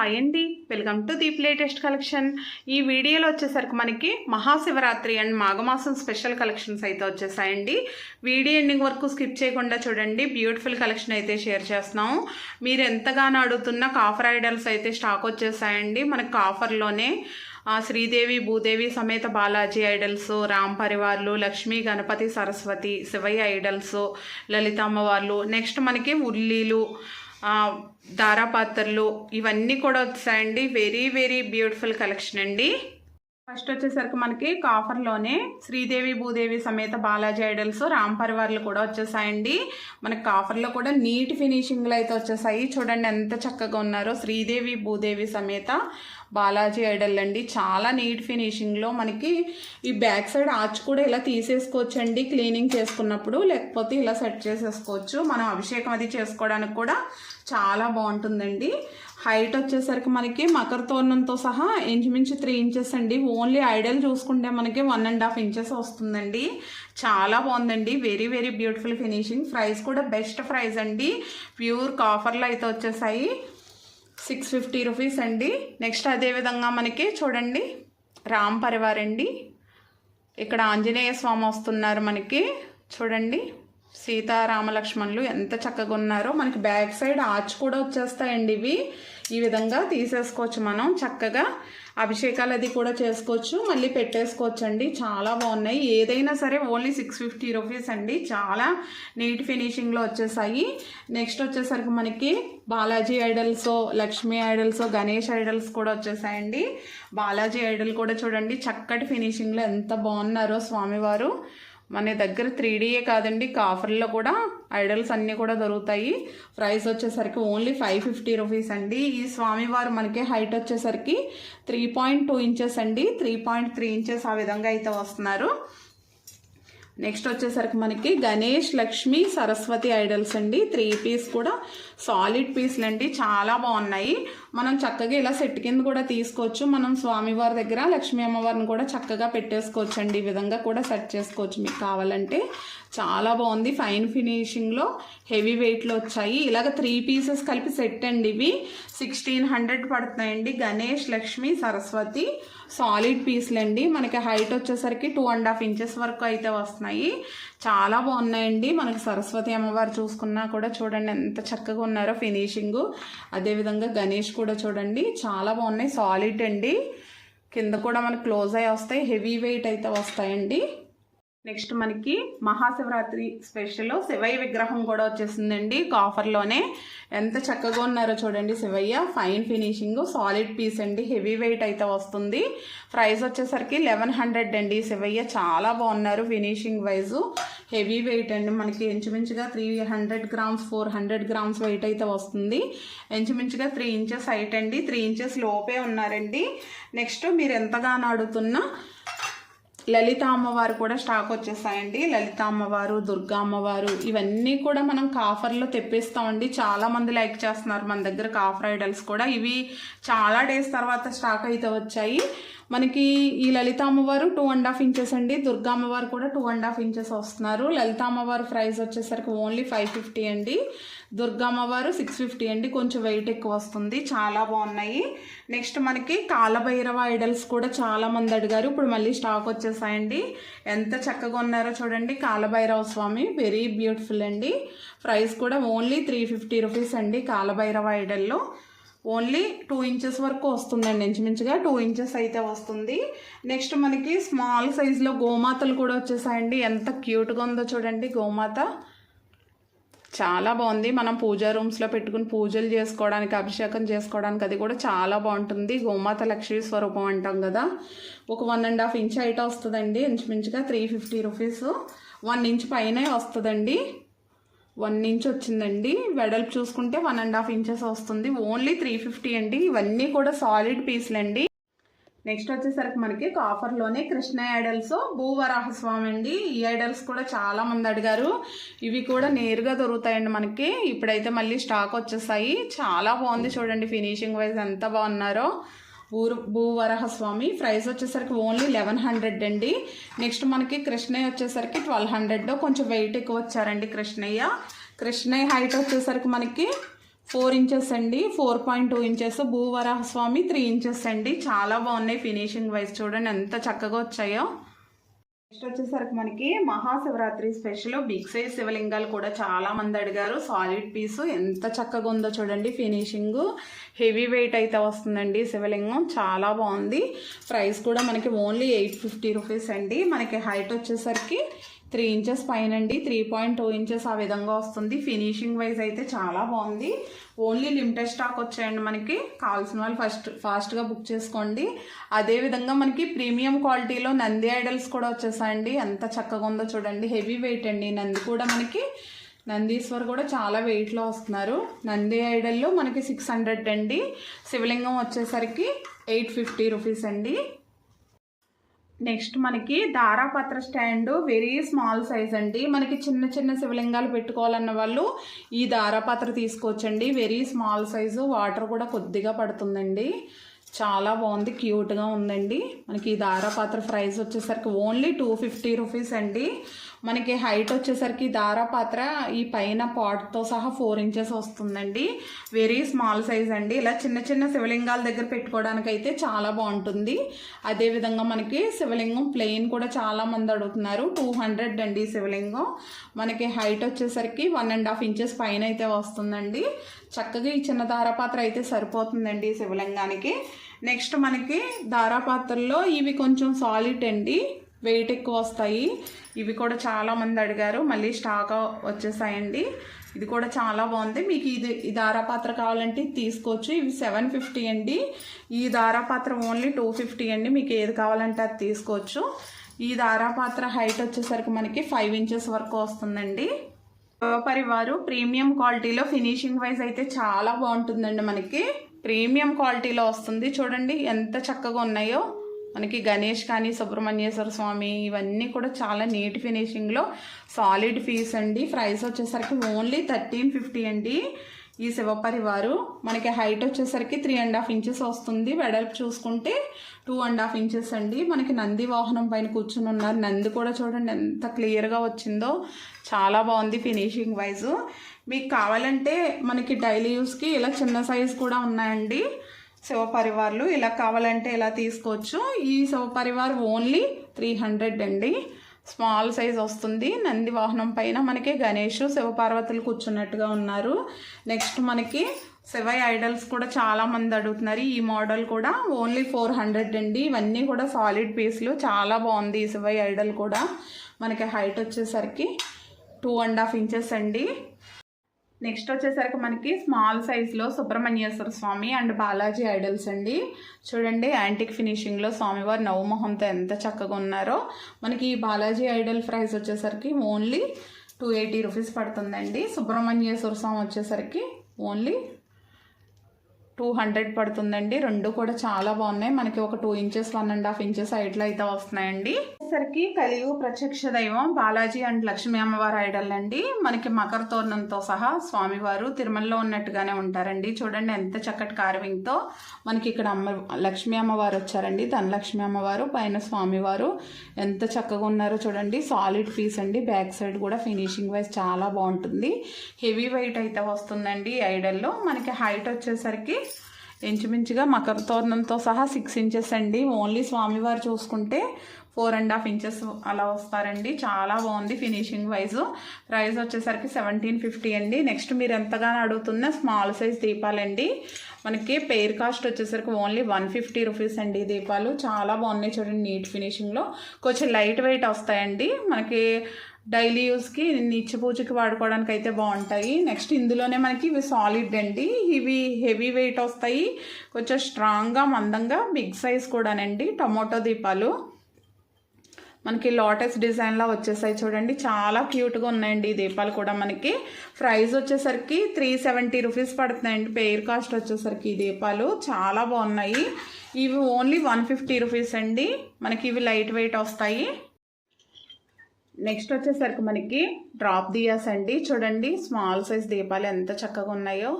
Hi అండి, welcome to Deep latest collection. ఈ వీడియోలో వచ్చేసరికి మనకి మహాశివరాత్రి అండ్ మాఘమాసం స్పెషల్ కలెక్షన్స్ అయితే వచ్చేసాయండి. వీడియో ఎండింగ్ వరకు స్కిప్ చేయకుండా చూడండి. బ్యూటిఫుల్ కలెక్షన్ అయితే షేర్ చేస్తున్నాము. మీరు ఎంతగానో అడుగుతున్న కాఫర్ ఐడల్స్ అయితే స్టాక్ వచ్చేసాయండి. మనకి కాఫర్లోనే శ్రీదేవి భూదేవి సమేత బాలాజీ ఐడల్స్, రామ్ పరివార్లు, లక్ష్మీ గణపతి సరస్వతి, శివయ్య ఐడల్స్, లలితమ్మ వాళ్ళు, నెక్స్ట్ మనకి ఉల్లీలు, దారాపాత్రలు ఇవన్నీ కూడా వచ్చాయండి. వెరీ వెరీ బ్యూటిఫుల్ కలెక్షన్ అండి. ఫస్ట్ వచ్చేసరికి మనకి కాఫర్లోనే శ్రీదేవి భూదేవి సమేత బాలాజీ ఐడల్స్, రామ్ పరివార్లు కూడా వచ్చేసాయండి. మనకి కాఫర్లో కూడా నీట్ ఫినిషింగ్లు అయితే వచ్చేసాయి. చూడండి ఎంత చక్కగా ఉన్నారో. శ్రీదేవి భూదేవి సమేత బాలాజీ ఐడల్ అండి. చాలా నీట్ ఫినిషింగ్లో మనకి ఈ బ్యాక్ సైడ్ ఆర్చ్ కూడా ఇలా తీసేసుకోవచ్చు అండి క్లీనింగ్ చేసుకున్నప్పుడు, లేకపోతే ఇలా సెట్ చేసేసుకోవచ్చు. మనం అభిషేకం అది చేసుకోవడానికి కూడా చాలా బాగుంటుందండి. హైట్ వచ్చేసరికి మనకి మకర తోరణంతో సహా ఇంచుమించు 3 ఇంచెస్ అండి. ఓన్లీ ఐడల్ చూసుకుంటే మనకి 1.5 ఇంచెస్ వస్తుందండి. చాలా బాగుందండి. Very very beautiful finishing. Price కూడా బెస్ట్ ప్రైస్ అండి. ప్యూర్ కాఫర్లో అయితే వచ్చేసాయి. 650 రూపీస్ అండి. నెక్స్ట్ అదేవిధంగా మనకి చూడండి రామ్ పరివార్ అండి. ఇక్కడ ఆంజనేయ స్వామి వస్తున్నారు మనకి. చూడండి సీతారామలక్ష్మణులు ఎంత చక్కగా ఉన్నారో. మనకి బ్యాక్ సైడ్ ఆర్చ్ కూడా వచ్చేస్తాయండి. ఇవి ఈ విధంగా తీసేసుకోవచ్చు. మనం చక్కగా అభిషేకాలు అది కూడా చేసుకోవచ్చు, మళ్ళీ పెట్టేసుకోవచ్చు అండి. చాలా బాగున్నాయి. ఏదైనా సరే ఓన్లీ 650 రూపీస్ అండి. చాలా నీట్ ఫినిషింగ్లో వచ్చేసాయి. నెక్స్ట్ వచ్చేసరికి మనకి Balaji idols, Lakshmi idols, Ganesh idols కూడా వచ్చేసాయండి. బాలాజీ ఐడల్ కూడా చూడండి చక్కటి ఫినిషింగ్లో ఎంత బాగున్నారో స్వామివారు. మన దగ్గర 3Dయే కాదండి, కాఫర్లో కూడా ఐడల్స్ అన్నీ కూడా దొరుకుతాయి. ప్రైస్ వచ్చేసరికి ఓన్లీ 550 రూపీస్ అండి. ఈ స్వామివారు మనకి హైట్ వచ్చేసరికి 3.2 ఇంచెస్ అండి. 3.3 ఇంచెస్ ఆ విధంగా అయితే వస్తున్నారు. నెక్స్ట్ వచ్చేసరికి మనకి గణేష్, లక్ష్మి, సరస్వతి ఐడల్స్ అండి. 3 పీస్ కూడా సాలిడ్ పీస్లు అండి. చాలా బాగున్నాయి. మనం చక్కగా ఇలా సెట్ కింద కూడా తీసుకోవచ్చు. మనం స్వామివారి దగ్గర లక్ష్మీ అమ్మవారిని కూడా చక్కగా పెట్టేసుకోవచ్చు అండి. ఈ విధంగా కూడా సెట్ చేసుకోవచ్చు మీకు కావాలంటే. చాలా బాగుంది. ఫైన్ ఫినిషింగ్లో హెవీ వెయిట్లో వచ్చాయి. ఇలాగ 3 పీసెస్ కలిపి సెట్ అండి. ఇవి 1600 పడుతున్నాయండి. గణేష్, లక్ష్మి, సరస్వతి సాలిడ్ పీస్లు అండి. మనకి హైట్ వచ్చేసరికి 2.5 ఇంచెస్ వరకు అయితే వస్తున్నాయి. చాలా బాగున్నాయండి. మనకి సరస్వతి అమ్మవారు చూసుకున్నా కూడా చూడండి ఎంత చక్కగా ఉన్నారో ఫినిషింగ్. అదేవిధంగా గణేష్ కూడా చూడండి చాలా బాగున్నాయి. సాలిడ్ అండి. కింద కూడా మనకి క్లోజ్ అయ్యి వస్తాయి. హెవీ వెయిట్ అయితే వస్తాయండి. నెక్స్ట్ మనకి మహాశివరాత్రి స్పెషల్ శివయ్య విగ్రహం కూడా వచ్చేసిందండి. కాఫర్లోనే ఎంత చక్కగా ఉన్నారో చూడండి. Shivayya fine finishing solid piece అండి. హెవీ వెయిట్ అయితే వస్తుంది. ప్రైస్ వచ్చేసరికి 1100 అండి. శివయ్య చాలా బాగున్నారు ఫినిషింగ్ వైజు. హెవీ వెయిట్ అండి. మనకి ఇంచుమించుగా 300 గ్రామ్స్ 400 గ్రామ్స్ వెయిట్ అయితే వస్తుంది. ఇంచుమించుగా 3 ఇంచెస్ హైట్ అండి. 3 ఇంచెస్ లోపే ఉన్నారండి. నెక్స్ట్ మీరు ఎంతగానో అడుగుతున్న లలిత అమ్మవారు కూడా స్టాక్ వచ్చేసాయండి. లలిత అమ్మవారు, దుర్గా అమ్మవారు ఇవన్నీ కూడా మనం కాఫర్లో తెప్పిస్తామండి. చాలామంది లైక్ చేస్తున్నారు మన దగ్గర కాఫర్ ఐడల్స్ కూడా. ఇవి చాలా డేస్ తర్వాత స్టాక్ అయితే వచ్చాయి. మనకి ఈ లలిత అమ్మవారు 2.5 ఇంచెస్ అండి. దుర్గా అమ్మవారు కూడా 2.5 ఇంచెస్ వస్తున్నారు. లలిత అమ్మవారు ప్రైస్ వచ్చేసరికి ఓన్లీ 550 అండి. దుర్గా అమ్మవారు 650 అండి. కొంచెం వెయిట్ ఎక్కువ వస్తుంది. చాలా బాగున్నాయి. నెక్స్ట్ మనకి కాలభైరవ ఐడల్స్ కూడా చాలా మంది అడిగారు. ఇప్పుడు మళ్ళీ స్టాక్ వచ్చేసాయండి. ఎంత చక్కగా ఉన్నారో చూడండి. కాలభైరవ స్వామి వెరీ బ్యూటిఫుల్ అండి. ప్రైస్ కూడా ఓన్లీ 350 రూపీస్ అండి. కాలభైరవ ఐడల్లో ఓన్లీ 2 ఇంచెస్ వరకు వస్తుందండి. ఇంచుమించుగా 2 ఇంచెస్ అయితే వస్తుంది. నెక్స్ట్ మనకి స్మాల్ సైజులో గోమాతలు కూడా వచ్చేసాయండి. ఎంత క్యూట్గా ఉందో చూడండి. గోమాత చాలా బాగుంది. మనం పూజా రూమ్స్లో పెట్టుకుని పూజలు చేసుకోవడానికి, అభిషేకం చేసుకోవడానికి అది కూడా చాలా బాగుంటుంది. గోమాత లక్ష్మీ స్వరూపం అంటాం కదా. ఒక 1.5 ఇంచ్ హైట్ వస్తుందండి. ఇంచుమించుగా 350 రూపీస్. 1 ఇంచ్ పైనే వస్తుందండి. 1 ఇంచ్ వచ్చిందండి. వెడల్పు చూసుకుంటే 1.5 ఇంచెస్ వస్తుంది. ఓన్లీ 350 అండి. ఇవన్నీ కూడా సాలిడ్ పీస్లు అండి. నెక్స్ట్ వచ్చేసరికి మనకి కాఫర్లోనే కృష్ణ ఐడల్స్, భూవరాహస్వామి అండి. ఈ ఐడల్స్ కూడా చాలా మంది అడిగారు. ఇవి కూడా నేరుగా దొరుకుతాయండి మనకి. ఇప్పుడైతే మళ్ళీ స్టాక్ వచ్చేసాయి. చాలా బాగుంది చూడండి ఫినిషింగ్ వైజ్ ఎంత బాగున్నారో. భూవరాహస్వామి ప్రైస్ వచ్చేసరికి ఓన్లీ 1100 అండి. నెక్స్ట్ మనకి కృష్ణయ్య వచ్చేసరికి 1200. కొంచెం వెయిట్ ఎక్కువ వచ్చారండి కృష్ణయ్య. హైట్ వచ్చేసరికి మనకి 4 ఇంచెస్ అండి, 4.2 ఇంచెస్. భూవరాహస్వామి 3 ఇంచెస్ అండి. చాలా బాగున్నాయి ఫినిషింగ్ వైజ్. చూడండి ఎంత చక్కగా వచ్చాయో. నెక్స్ట్ వచ్చేసరికి మనకి మహాశివరాత్రి స్పెషల్ బిగ్ సైజ్ శివలింగాలు కూడా చాలా మంది అడిగారు. సాలిడ్ పీసు ఎంత చక్కగా ఉందో చూడండి. ఫినిషింగ్ హెవీ వెయిట్ అయితే వస్తుందండి శివలింగం. చాలా బాగుంది. ప్రైస్ కూడా మనకి ఓన్లీ 850 రూపీస్ అండి. మనకి హైట్ వచ్చేసరికి 3 ఇంచెస్ పైన అండి, 3.2 ఇంచెస్ ఆ విధంగా వస్తుంది. ఫినిషింగ్ వైజ్ అయితే చాలా బాగుంది. ఓన్లీ లిమిటెడ్ స్టాక్ వచ్చాయండి. మనకి కావాల్సిన వాళ్ళు ఫాస్ట్గా బుక్ చేసుకోండి. అదేవిధంగా మనకి ప్రీమియం క్వాలిటీలో నంది ఐడల్స్ కూడా వచ్చేసాయండి. ఎంత చక్కగా ఉందో చూడండి. హెవీ వెయిట్ అండి. నంది కూడా మనకి నందీశ్వర్ కూడా చాలా వెయిట్లో వస్తున్నారు. నంది ఐడల్లో మనకి 600 అండి. శివలింగం వచ్చేసరికి 850 రూపీస్ అండి. నెక్స్ట్ మనకి దారాపత్ర స్టాండ్ వెరీ స్మాల్ సైజ్ అండి. మనకి చిన్న చిన్న శివలింగాలు పెట్టుకోవాలన్న వాళ్ళు ఈ దారాపత్ర తీసుకోవచ్చండి. Very small size. వాటర్ కూడా కొద్దిగా పడుతుందండి. చాలా బాగుంది, క్యూట్గా ఉందండి. మనకి ఈ దారాపాత్ర ప్రైస్ వచ్చేసరికి ఓన్లీ 250 రూపీస్ అండి. మనకి హైట్ వచ్చేసరికి దారాపాత్ర ఈ పైన పాట్తో సహా 4 ఇంచెస్ వస్తుందండి. వెరీ స్మాల్ సైజ్ అండి. ఇలా చిన్న చిన్న శివలింగాల దగ్గర పెట్టుకోవడానికి అయితే చాలా బాగుంటుంది. అదేవిధంగా మనకి శివలింగం ప్లెయిన్ కూడా చాలా మంది అడుగుతున్నారు. 200 అండి శివలింగం. మనకి హైట్ వచ్చేసరికి 1.5 ఇంచెస్ పైన అయితే వస్తుందండి. చక్కగా ఈ చిన్న దారాపాత్ర అయితే సరిపోతుందండి ఈ శివలింగానికి. నెక్స్ట్ మనకి దారాపాత్రల్లో ఇవి కొంచెం సాలిడ్ అండి, వెయిట్ ఎక్కువ వస్తాయి. ఇవి కూడా చాలా మంది అడిగారు. మళ్ళీ స్టాక్ వచ్చేసాయండి. ఇది కూడా చాలా బాగుంది. మీకు ఈ దారాపాత్ర కావాలంటే తీసుకోవచ్చు. ఇవి 750 అండి. ఈ దారాపాత్ర ఓన్లీ 250 అండి. మీకు ఏది కావాలంటే అది తీసుకోవచ్చు. ఈ దారాపాత్ర హైట్ వచ్చేసరికి మనకి 5 ఇంచెస్ వరకు వస్తుందండి. పరివారు ప్రీమియం క్వాలిటీలో ఫినిషింగ్ వైజ్ అయితే చాలా బాగుంటుందండి. మనకి ప్రీమియం క్వాలిటీలో వస్తుంది. చూడండి ఎంత చక్కగా ఉన్నాయో. మనకి గణేష్ కానీ సుబ్రహ్మణ్యేశ్వర స్వామి ఇవన్నీ కూడా చాలా నీట్ ఫినిషింగ్లో సాలిడ్ పీస్ అండి. ప్రైస్ వచ్చేసరికి ఓన్లీ 1350 అండి. ఈ శివపరివారు మనకి హైట్ వచ్చేసరికి 3.5 ఇంచెస్ వస్తుంది. వెడల్పు చూసుకుంటే 2.5 ఇంచెస్ అండి. మనకి నంది వాహనం పైన కూర్చుని ఉన్నారు. నంది కూడా చూడండి ఎంత క్లియర్గా వచ్చిందో. చాలా బాగుంది ఫినిషింగ్ వైజు. మీకు కావాలంటే మనకి డైలీ యూస్కి ఇలా చిన్న సైజు కూడా ఉన్నాయండి శివపరివార్లు. ఇలా కావాలంటే ఇలా తీసుకోవచ్చు. ఈ శివపరివార్ ఓన్లీ 300 అండి. స్మాల్ సైజ్ వస్తుంది. నంది వాహనం పైన మనకి గణేష్ శివపార్వతులు కూర్చున్నట్టుగా ఉన్నారు. నెక్స్ట్ మనకి శివ ఐడల్స్ కూడా చాలా మంది అడుగుతున్నారు. ఈ మోడల్ కూడా ఓన్లీ 400 అండి. ఇవన్నీ కూడా సాలిడ్ పీస్లు. చాలా బాగుంది ఈ శివ ఐడల్ కూడా. మనకి హైట్ వచ్చేసరికి 2.5 ఇంచెస్ అండి. నెక్స్ట్ వచ్చేసరికి మనకి స్మాల్ సైజ్లో సుబ్రహ్మణ్యేశ్వర స్వామి అండ్ బాలాజీ ఐడల్స్ అండి. చూడండి యాంటిక్ ఫినిషింగ్లో స్వామివారు నవమోహంతో ఎంత చక్కగా ఉన్నారో. మనకి ఈ బాలాజీ ఐడల్ ప్రైస్ వచ్చేసరికి ఓన్లీ 280 రూపీస్ పడుతుందండి. సుబ్రహ్మణ్యేశ్వర స్వామి వచ్చేసరికి ఓన్లీ 200 పడుతుందండి. రెండు కూడా చాలా బాగున్నాయి. మనకి ఒక 2 ఇంచెస్ 1.5 ఇంచెస్ హైట్లో అయితే వస్తున్నాయండి. సరికి కలియుగ ప్రత్యక్ష దైవం బాలాజీ అండ్ లక్ష్మీ అమ్మవారి ఐడల్ అండి. మనకి మకర తోరణంతో సహా స్వామివారు తిరుమలలో ఉన్నట్టుగానే ఉంటారండి. చూడండి ఎంత చక్కటి కార్వింగ్తో మనకి ఇక్కడ లక్ష్మీ అమ్మవారు వచ్చారండి. ధనలక్ష్మి అమ్మవారు పైన స్వామివారు ఎంత చక్కగా ఉన్నారో చూడండి. సాలిడ్ పీస్ అండి. బ్యాక్ సైడ్ కూడా ఫినిషింగ్ వైజ్ చాలా బాగుంటుంది. హెవీ వెయిట్ అయితే వస్తుందండి ఐడల్లో. మనకి హైట్ వచ్చేసరికి ఇంచుమించుగా మకర తోరణంతో సహా 6 ఇంచెస్ అండి. ఓన్లీ స్వామివారు చూసుకుంటే 4.5 ఇంచెస్ అలా వస్తారండి. చాలా బాగుంది ఫినిషింగ్ వైజు. ప్రైస్ వచ్చేసరికి 1750 అండి. నెక్స్ట్ మీరు ఎంతగానో అడుగుతున్న స్మాల్ సైజ్ దీపాలండి. మనకి పెయిర్ కాస్ట్ వచ్చేసరికి ఓన్లీ 150 రూపీస్ అండి. దీపాలు చాలా బాగున్నాయి చూడండి. నీట్ ఫినిషింగ్లో కొంచెం లైట్ వెయిట్ వస్తాయండి. మనకి డైలీ యూస్కి నిత్య పూజకి వాడుకోవడానికి అయితే బాగుంటాయి. నెక్స్ట్ ఇందులోనే మనకి ఇవి సాలిడ్ అండి. ఇవి హెవీ వెయిట్ వస్తాయి. కొంచెం స్ట్రాంగ్గా మందంగా బిగ్ సైజ్ కూడానండి. టమోటో దీపాలు మనకి లోటస్ డిజైన్లో వచ్చేసాయి చూడండి. చాలా క్యూట్గా ఉన్నాయండి ఈ దీపాలు కూడా. మనకి ప్రైస్ వచ్చేసరికి 370 రూపీస్ పడుతున్నాయండి. పెయిర్ కాస్ట్ వచ్చేసరికి ఈ దీపాలు చాలా బాగున్నాయి. ఇవి ఓన్లీ 150 రూపీస్ అండి. మనకి ఇవి లైట్ వెయిట్ వస్తాయి. నెక్స్ట్ వచ్చేసరికి మనకి డ్రాప్ దియాస్ అండి. చూడండి స్మాల్ సైజ్ దీపాలు ఎంత చక్కగా ఉన్నాయో.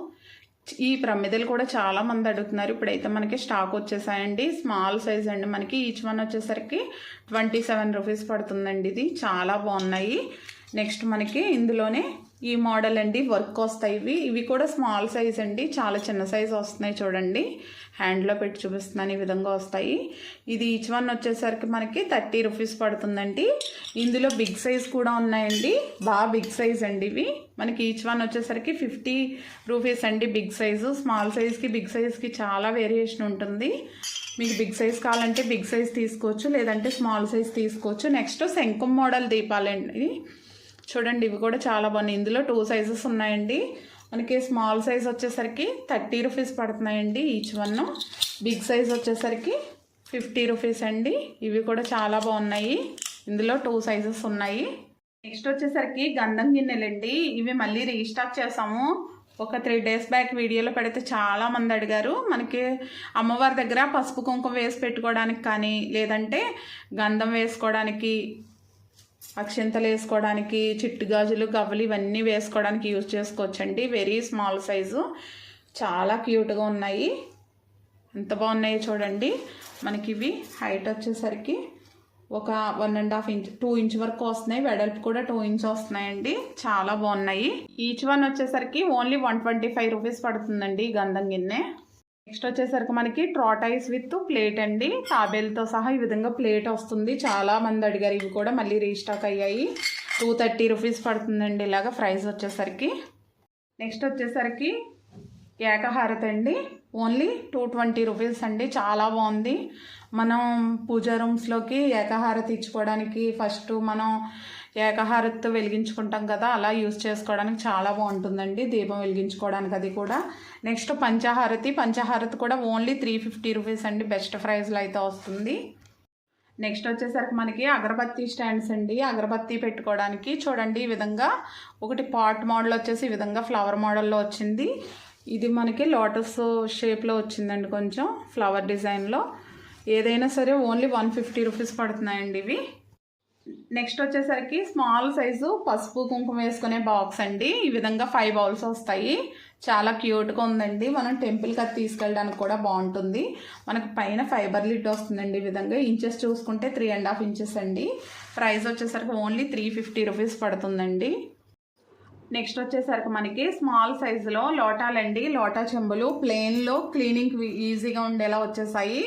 ఈ ప్రమిదలు కూడా చాలా మంది అడుగుతున్నారు. ఇప్పుడైతే మనకి స్టాక్ వచ్చేసాయండి. స్మాల్ సైజ్ అండి. మనకి ఈచ్ వన్ వచ్చేసరికి 27 రూపీస్ పడుతుందండి. ఇది చాలా బాగున్నాయి. నెక్స్ట్ మనకి ఇందులోనే ఈ మోడల్ అండి వర్క్ వస్తాయి ఇవి కూడా స్మాల్ సైజ్ అండి, చాలా చిన్న సైజ్ వస్తున్నాయి చూడండి. హ్యాండ్లో పెట్టి చూపిస్తున్నాను, ఈ విధంగా వస్తాయి. ఇది ఈచ్ వన్ వచ్చేసరికి మనకి 30 రూపీస్ పడుతుందండి. ఇందులో బిగ్ సైజ్ కూడా ఉన్నాయండి, బాగా బిగ్ సైజ్ అండి ఇవి. మనకి ఈచ్ వన్ వచ్చేసరికి 50 రూపీస్ అండి బిగ్ సైజు. స్మాల్ సైజ్కి బిగ్ సైజ్కి చాలా వేరియేషన్ ఉంటుంది. మీకు బిగ్ సైజ్ కావాలంటే బిగ్ సైజ్ తీసుకోవచ్చు, లేదంటే స్మాల్ సైజ్ తీసుకోవచ్చు. నెక్స్ట్ శంఖం మోడల్ దీపాలండి చూడండి, ఇవి కూడా చాలా బాగున్నాయి. ఇందులో 2 సైజెస్ ఉన్నాయండి. మనకి స్మాల్ సైజ్ వచ్చేసరికి 30 రూపీస్ పడుతున్నాయండి ఈచ్ వన్. బిగ్ సైజ్ వచ్చేసరికి 50 రూపీస్ అండి. ఇవి కూడా చాలా బాగున్నాయి, ఇందులో 2 సైజెస్ ఉన్నాయి. నెక్స్ట్ వచ్చేసరికి గంధం గిన్నెలండి. ఇవి మళ్ళీ రీస్టాక్ చేసాము. ఒక 3 డేస్ బ్యాక్ వీడియోలో పెడితే చాలామంది అడిగారు. మనకి అమ్మవారి దగ్గర పసుపు కుంకుమ వేసి పెట్టుకోవడానికి కానీ, లేదంటే గంధం వేసుకోవడానికి, అక్షింతలు వేసుకోవడానికి, చిట్టు గాజులు, గవ్వలు ఇవన్నీ వేసుకోవడానికి యూజ్ చేసుకోవచ్చండి. వెరీ స్మాల్ సైజు, చాలా క్యూట్గా ఉన్నాయి. ఎంత బాగున్నాయో చూడండి. మనకి ఇవి హైట్ వచ్చేసరికి ఒక 1.5 ఇంచ్ 2 ఇంచ్ వరకు వస్తున్నాయి. వెడల్పు కూడా 2 ఇంచ్ వస్తున్నాయండి, చాలా బాగున్నాయి. ఈచ్ వన్ వచ్చేసరికి ఓన్లీ 125 రూపీస్ పడుతుందండి గంధం గిన్నె. నెక్స్ట్ వచ్చేసరికి మనకి ట్రాటైస్ విత్ ప్లేట్ అండి, తాబేలతో సహా ఈ విధంగా ప్లేట్ వస్తుంది. చాలా మంది అడిగారు, ఇవి కూడా మళ్ళీ రీస్టాక్ అయ్యాయి. 230 రూపీస్ పడుతుందండి ఇలాగ ప్రైస్ వచ్చేసరికి. నెక్స్ట్ వచ్చేసరికి ఏకహారతి అండి, ఓన్లీ 220 రూపీస్ అండి. చాలా బాగుంది. మనం పూజా రూమ్స్లోకి ఏకహారతి ఇచ్చుకోవడానికి ఫస్ట్ మనం ఏకహారతితో వెలిగించుకుంటాం కదా, అలా యూజ్ చేసుకోవడానికి చాలా బాగుంటుందండి. దీపం వెలిగించుకోవడానికి అది కూడా. నెక్స్ట్ పంచహారతి కూడా ఓన్లీ 350 రూపీస్ అండి, బెస్ట్ ప్రైస్లో అయితే వస్తుంది. నెక్స్ట్ వచ్చేసరికి మనకి అగరబత్తి స్టాండ్స్ అండి. అగరబత్తి పెట్టుకోవడానికి చూడండి, ఈ విధంగా ఒకటి పాట్ మోడల్ వచ్చేసి ఈ విధంగా ఫ్లవర్ మోడల్లో వచ్చింది. ఇది మనకి లోటస్ షేప్లో వచ్చిందండి, కొంచెం ఫ్లవర్ డిజైన్లో. ఏదైనా సరే ఓన్లీ 150 రూపీస్ పడుతున్నాయండి ఇవి. నెక్స్ట్ వచ్చేసరికి స్మాల్ సైజు పసుపు కుంకుమ వేసుకునే బాక్స్ అండి. ఈ విధంగా 5 బౌల్స్ వస్తాయి. చాలా క్యూట్గా ఉందండి. మనం టెంపుల్కి అది తీసుకెళ్ళడానికి కూడా బాగుంటుంది. మనకు పైన ఫైబర్ లిడ్ వస్తుందండి. ఈ విధంగా ఇంచెస్ చూసుకుంటే 3.5 ఇంచెస్ అండి. ప్రైస్ వచ్చేసరికి ఓన్లీ 350 రూపీస్ పడుతుందండి. నెక్స్ట్ వచ్చేసరికి మనకి స్మాల్ సైజులో లోటాలండి, లోటా చెంబులు ప్లెయిన్లో క్లీనింగ్ ఈజీగా ఉండేలా వచ్చేసాయి.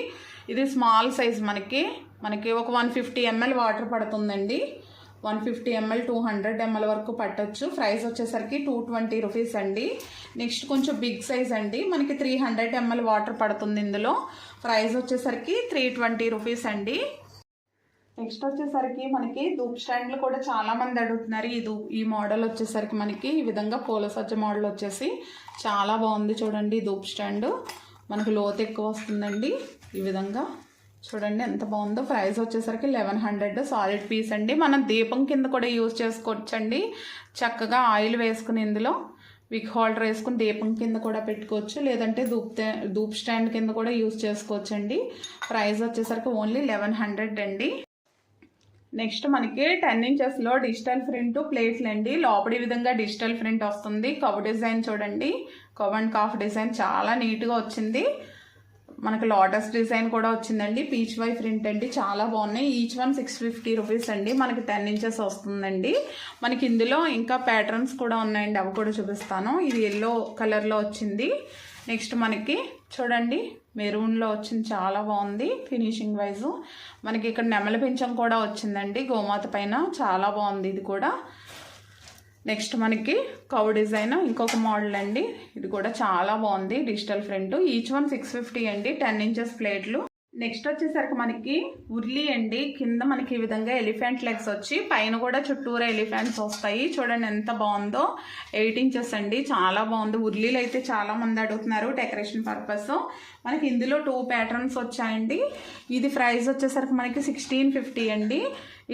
ఇది స్మాల్ సైజ్ మనకి ఒక 150 ml వాటర్ పడుతుందండి. 150 ml 200 ml వరకు పట్టొచ్చు. ప్రైస్ వచ్చేసరికి 220 రూపీస్ అండి. నెక్స్ట్ కొంచెం బిగ్ సైజ్ అండి, మనకి 300 ml వాటర్ పడుతుంది ఇందులో. ప్రైస్ వచ్చేసరికి 320 రూపీస్ అండి. నెక్స్ట్ వచ్చేసరికి మనకి ధూప్ స్టాండ్లు కూడా చాలా మంది అడుగుతున్నారు. ఈ మోడల్ వచ్చేసరికి మనకి ఈ విధంగా పూల సజ్జ మోడల్ వచ్చేసి చాలా బాగుంది చూడండి. ధూప్ స్టాండ్ మనకు లోతు ఎక్కువ వస్తుందండి. ఈ విధంగా చూడండి ఎంత బాగుందో. ప్రైస్ వచ్చేసరికి 1100 సాలిడ్ పీస్ అండి. మనం దీపం కింద కూడా యూజ్ చేసుకోవచ్చండి. చక్కగా ఆయిల్ వేసుకుని ఇందులో విక్ హోల్డర్ వేసుకుని దీపం కింద కూడా పెట్టుకోవచ్చు, లేదంటే ధూప్ స్టాండ్ కింద కూడా యూజ్ చేసుకోవచ్చండి. ప్రైస్ వచ్చేసరికి ఓన్లీ 1100 అండి. నెక్స్ట్ మనకి 10 ఇంచెస్లో డిజిటల్ ప్రింట్ ప్లేట్లు అండి. లోపలి విధంగా డిజిటల్ ప్రింట్ వస్తుంది. కవ్ డిజైన్ చూడండి, కవ్ అండ్ కాఫ్ డిజైన్ చాలా నీట్గా వచ్చింది. మనకి లోటస్ డిజైన్ కూడా వచ్చిందండి. పీచ్ వై ప్రింట్ అండి, చాలా బాగున్నాయి. ఈచ్ వన్ 650 రూపీస్ అండి. మనకి 10 ఇంచెస్ వస్తుందండి. మనకి ఇందులో ఇంకా ప్యాటర్న్స్ కూడా ఉన్నాయండి, అవి కూడా చూపిస్తాను. ఇది ఎల్లో కలర్లో వచ్చింది. నెక్స్ట్ మనకి చూడండి మెరూన్లో వచ్చింది, చాలా బాగుంది ఫినిషింగ్ వైజు. మనకి ఇక్కడ నెమలి పింఛం కూడా వచ్చిందండి గోమాత పైన, చాలా బాగుంది ఇది కూడా. నెక్స్ట్ మనకి కవ్ డిజైన్ ఇంకొక మోడల్ అండి, ఇది కూడా చాలా బాగుంది డిజిటల్ ప్రింట్. ఈచ్ వన్ 650 అండి, 10 ఇంచెస్ ప్లేట్లు. నెక్స్ట్ వచ్చేసరికి మనకి ఉర్లీ అండి. కింద మనకి ఈ విధంగా ఎలిఫెంట్ లెగ్స్ వచ్చి పైన కూడా చుట్టూరా ఎలిఫెంట్స్ వస్తాయి. చూడండి ఎంత బాగుందో. 8 ఇంచెస్ అండి, చాలా బాగుంది. ఉర్లీలు అయితే చాలా మంది అడుగుతున్నారు డెకరేషన్ పర్పస్. మనకి ఇందులో 2 ప్యాటర్న్స్ వచ్చాయండి. ఇది ప్రైస్ వచ్చేసరికి మనకి 1650 అండి.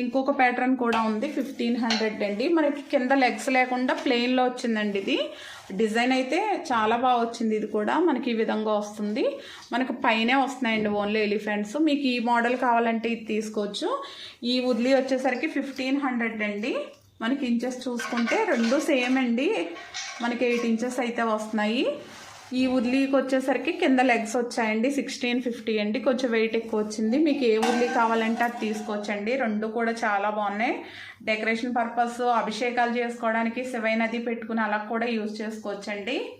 ఇంకొక ప్యాటర్న్ కూడా ఉంది 1500 అండి. మనకి కింద లెగ్స్ లేకుండా ప్లెయిన్లో వచ్చిందండి. ఇది డిజైన్ అయితే చాలా బాగా వచ్చింది. ఇది కూడా మనకి ఈ విధంగా వస్తుంది. మనకు పైనే వస్తున్నాయండి ఓన్లీ ఎలిఫెంట్స్. మీకు ఈ మోడల్ కావాలంటే ఇది తీసుకోవచ్చు. ఈ ఉర్లీ వచ్చేసరికి 1500 అండి. మనకి ఇంచెస్ చూసుకుంటే రెండు సేమ్ అండి. మనకి 8 ఇంచెస్ అయితే వస్తున్నాయి. ఈ ఉర్లీకి వచ్చేసరికి కింద లెగ్స్ వచ్చాయండి 1650 అండి, కొంచెం వెయిట్ ఎక్కువ వచ్చింది. మీకు ఏ ఉర్లీ కావాలంటే అది తీసుకోవచ్చండి. రెండు కూడా చాలా బాగున్నాయి. డెకరేషన్ పర్పస్, అభిషేకాలు చేసుకోవడానికి, శివై నది పెట్టుకుని అలా కూడా యూజ్ చేసుకోవచ్చండి.